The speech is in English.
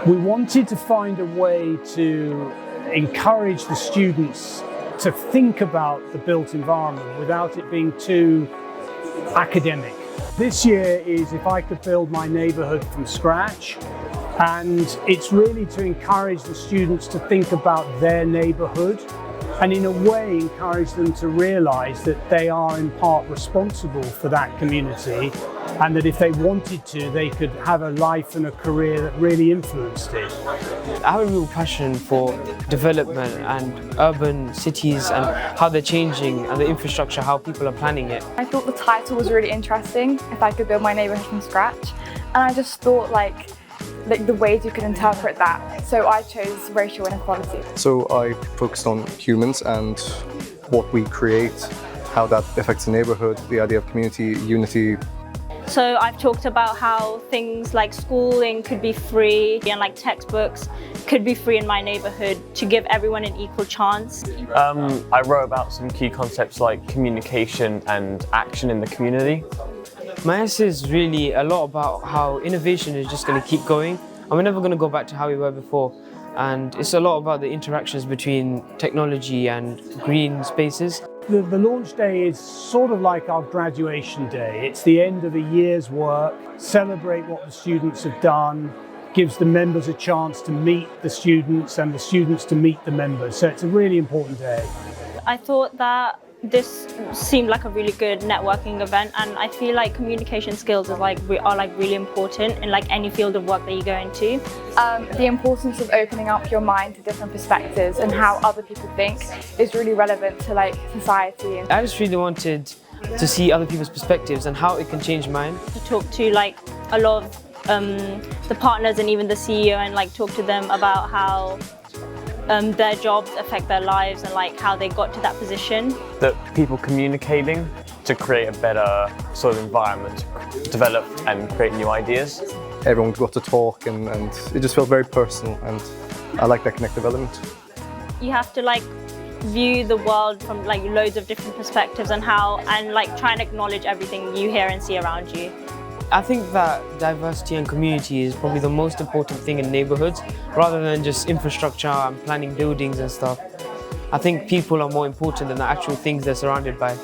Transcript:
We wanted to find a way to encourage the students to think about the built environment without it being too academic. This year is If I Could Build My Neighbourhood from Scratch, and it's really to encourage the students to think about their neighbourhood and in a way encourage them to realise that they are in part responsible for that community, and that if they wanted to, they could have a life and a career that really influenced it. I have a real passion for development and urban cities and how they're changing, and the infrastructure, how people are planning it. I thought the title was really interesting, If I Could Build My Neighbourhood from Scratch, and I just thought like the ways you could interpret that. So I chose racial inequality. So I focused on humans and what we create, how that affects the neighbourhood, the idea of community, unity. So I've talked about how things like schooling could be free and like textbooks could be free in my neighbourhood to give everyone an equal chance. I wrote about some key concepts like communication and action in the community. My essay is really a lot about how innovation is just going to keep going, and we're never going to go back to how we were before. And it's a lot about the interactions between technology and green spaces. The launch day is sort of like our graduation day. It's the end of a year's work, celebrate what the students have done, gives the members a chance to meet the students and the students to meet the members. So it's a really important day. I thought that this seemed like a really good networking event, and I feel like communication skills are really important in like any field of work that you go into. The importance of opening up your mind to different perspectives and how other people think is really relevant to like society. I just really wanted to see other people's perspectives and how it can change mine. To talk to like a lot of the partners and even the CEO, and like talk to them about how their jobs affect their lives and like how they got to that position. That people communicating to create a better sort of environment to develop and create new ideas. Everyone got to talk and it just felt very personal, and I like that connective element. You have to like view the world from like loads of different perspectives and like try and acknowledge everything you hear and see around you. I think that diversity and community is probably the most important thing in neighbourhoods, rather than just infrastructure and planning buildings and stuff. I think people are more important than the actual things they're surrounded by.